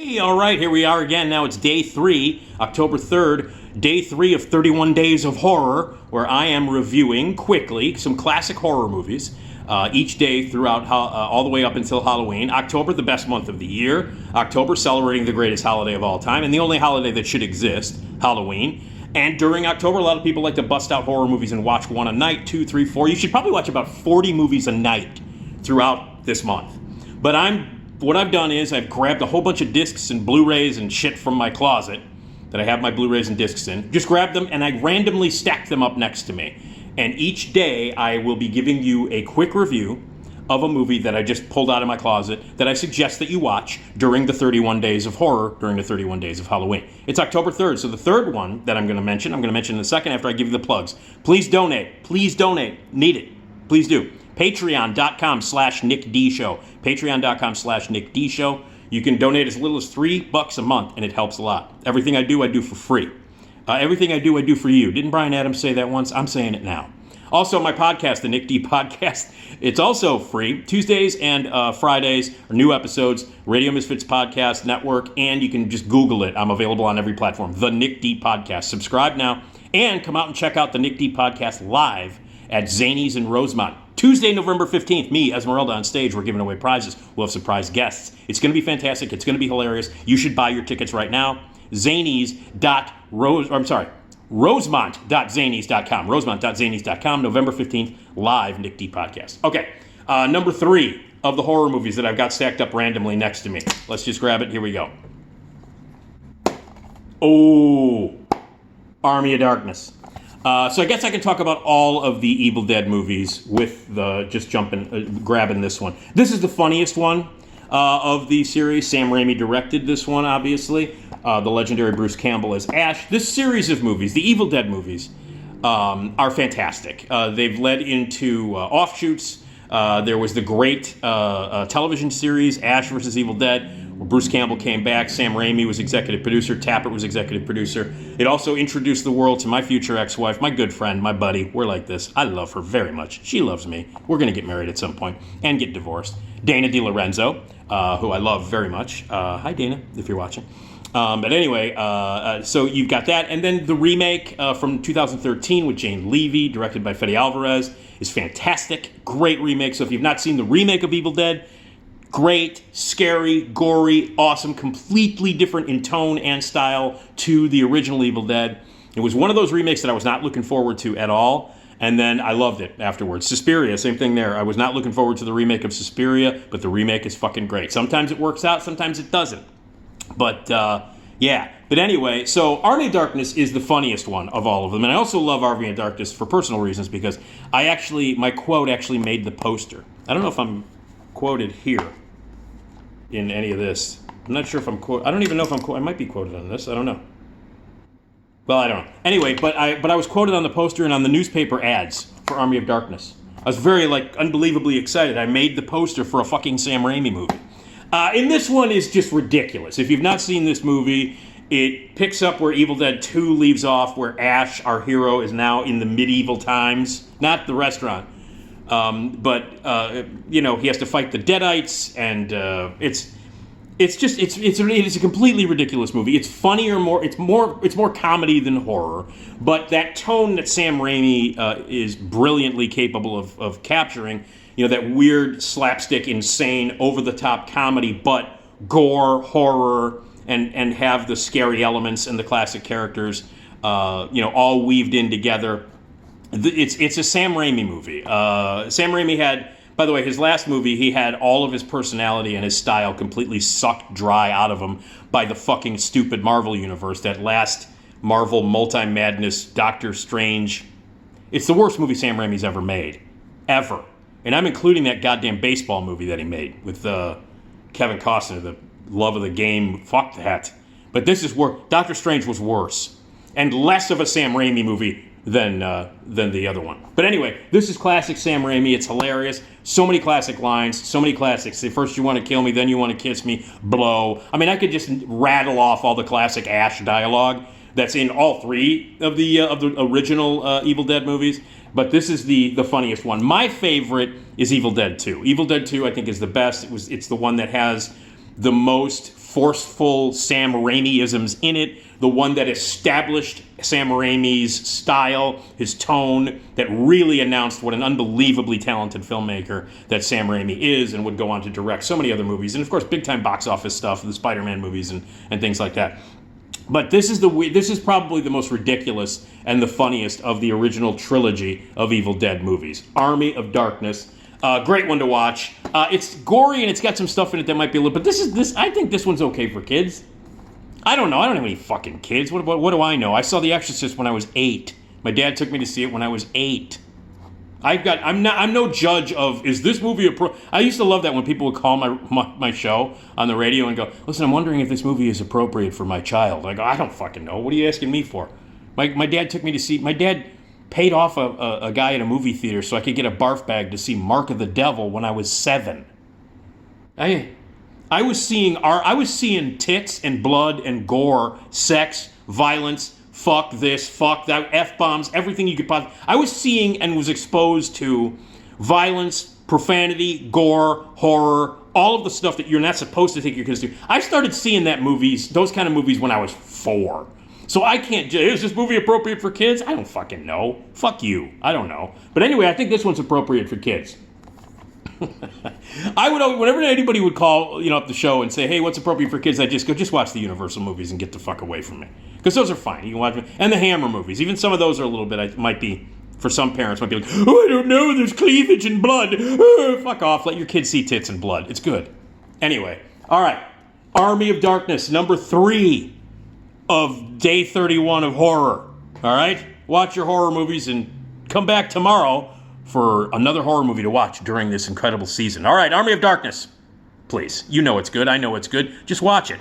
Hey, all right, here we are again. Now it's day 3, October 3rd, day 3 of 31 Days of Horror, where I am reviewing quickly some classic horror movies each day throughout all the way up until Halloween. October, the best month of the year. October, celebrating the greatest holiday of all time, and the only holiday that should exist, Halloween. And during October, a lot of people like to bust out horror movies and watch one a night, 2, 3, 4. You should probably watch about 40 movies a night throughout this month. But what I've done is I've grabbed a whole bunch of discs and Blu-rays and shit from my closet that I have my Blu-rays and discs in. Just grabbed them and I randomly stacked them up next to me. And each day I will be giving you a quick review of a movie that I just pulled out of my closet that I suggest that you watch during the 31 Days of Horror, during the 31 Days of Halloween. It's October 3rd, so the third one that I'm going to mention in a second after I give you the plugs. Please donate. Please donate. Need it. Please do. Patreon.com/NickD Show. Patreon.com/NickD Show. You can donate as little as $3 a month, and it helps a lot. Everything I do for free. Everything I do for you. Didn't Brian Adams say that once? I'm saying it now. Also, my podcast, the Nick D Podcast, it's also free. Tuesdays and Fridays are new episodes, Radio Misfits Podcast Network, and you can just Google it. I'm available on every platform. The Nick D Podcast. Subscribe now, and come out and check out the Nick D Podcast live at Zanies in Rosemont. Tuesday, November 15th, me, Esmeralda, on stage. We're giving away prizes. We'll have surprise guests. It's going to be fantastic. It's going to be hilarious. You should buy your tickets right now. Rosemont.zanies.com. Rosemont.zanies.com. November 15th, live Nick D Podcast. Okay, number 3 of the horror movies that I've got stacked up randomly next to me. Let's just grab it. Here we go. Oh, Army of Darkness. So I guess I can talk about all of the Evil Dead movies with grabbing this one. This is the funniest one of the series. Sam Raimi directed this one, obviously. The legendary Bruce Campbell as Ash. This series of movies, the Evil Dead movies, are fantastic. They've led into offshoots. There was the great television series, Ash vs. Evil Dead, where Bruce Campbell came back. Sam Raimi was executive producer. Tappert was executive producer. It also introduced the world to my future ex-wife, my good friend, my buddy. We're like this. I love her very much. She loves me. We're going to get married at some point and get divorced. Dana DiLorenzo, who I love very much. Hi, Dana, if you're watching. But anyway, so you've got that. And then the remake from 2013 with Jane Levy, directed by Fede Alvarez, is fantastic. Great remake. So if you've not seen the remake of Evil Dead, great, scary, gory, awesome, completely different in tone and style to the original Evil Dead. It was one of those remakes that I was not looking forward to at all. And then I loved it afterwards. Suspiria, same thing there. I was not looking forward to the remake of Suspiria, but the remake is fucking great. Sometimes it works out, sometimes it doesn't. But, yeah. But anyway, so Army of Darkness is the funniest one of all of them. And I also love Army of Darkness for personal reasons because my quote actually made the poster. I don't know if I'm quoted here in any of this. I'm not sure if I'm quoted. I don't even know if I'm quoted. I might be quoted on this. I don't know. Well, I don't know. Anyway, but I was quoted on the poster and on the newspaper ads for Army of Darkness. I was very, unbelievably excited. I made the poster for a fucking Sam Raimi movie. And this one is just ridiculous. If you've not seen this movie, it picks up where Evil Dead 2 leaves off, where Ash, our hero, is now in the medieval times. Not the restaurant. But he has to fight the Deadites, and it's a completely ridiculous movie. It's funnier, it's more comedy than horror. But that tone that Sam Raimi is brilliantly capable of capturing, that weird slapstick, insane, over-the-top comedy, but gore, horror, and have the scary elements and the classic characters, all weaved in together. It's a Sam Raimi movie. Sam Raimi had, by the way, his last movie, he had all of his personality and his style completely sucked dry out of him by the fucking stupid Marvel universe. That last Marvel multi-madness Doctor Strange. It's the worst movie Sam Raimi's ever made. Ever. And I'm including that goddamn baseball movie that he made with Kevin Costner, the love of the game. Fuck that. But this is worse. Doctor Strange was worse. And less of a Sam Raimi movie than the other one. But anyway, this is classic Sam Raimi. It's hilarious. So many classic lines, so many classics. Say, first you want to kill me, then you want to kiss me, blow. I mean, I could just rattle off all the classic Ash dialogue that's in all 3 of the original Evil Dead movies. But this is the funniest one. My favorite is Evil Dead 2. Evil Dead 2, I think, is the best. It's the one that has the most forceful Sam Raimi-isms in it, the one that established Sam Raimi's style, his tone, that really announced what an unbelievably talented filmmaker that Sam Raimi is, and would go on to direct so many other movies, and of course big-time box office stuff, the Spider-Man movies and things like that. But this is probably the most ridiculous and the funniest of the original trilogy of Evil Dead movies. Army of Darkness. Great one to watch. It's gory and it's got some stuff in it that might be a little. But I think this one's okay for kids. I don't know. I don't have any fucking kids. What do I know? I saw The Exorcist when I was 8. My dad took me to see it when I was 8. I'm no judge of, is this movie I used to love that when people would call my show on the radio and go, listen, I'm wondering if this movie is appropriate for my child. I go, I don't fucking know. What are you asking me for? My dad took me to see, my dad paid off a guy at a movie theater so I could get a barf bag to see Mark of the Devil when I was 7. I was seeing tits and blood and gore, sex, violence, fuck this, fuck that, F-bombs, everything you could possibly. I was seeing and was exposed to violence, profanity, gore, horror, all of the stuff that you're not supposed to take your kids to. I started seeing those kind of movies when I was 4. So I can't, is this movie appropriate for kids? I don't fucking know. Fuck you. I don't know. But anyway, I think this one's appropriate for kids. I would always, whenever anybody would call, up the show and say, hey, what's appropriate for kids? I just go, just watch the Universal movies and get the fuck away from me. Because those are fine. You can watch them. And the Hammer movies. Even some of those are a little bit, might be, for some parents, might be like, oh, I don't know, there's cleavage and blood. Oh, fuck off. Let your kids see tits and blood. It's good. Anyway. All right. Army of Darkness, number 3 of day 31 of horror. All right? Watch your horror movies and come back tomorrow for another horror movie to watch during this incredible season. All right, Army of Darkness. Please. You know it's good. I know it's good. Just watch it.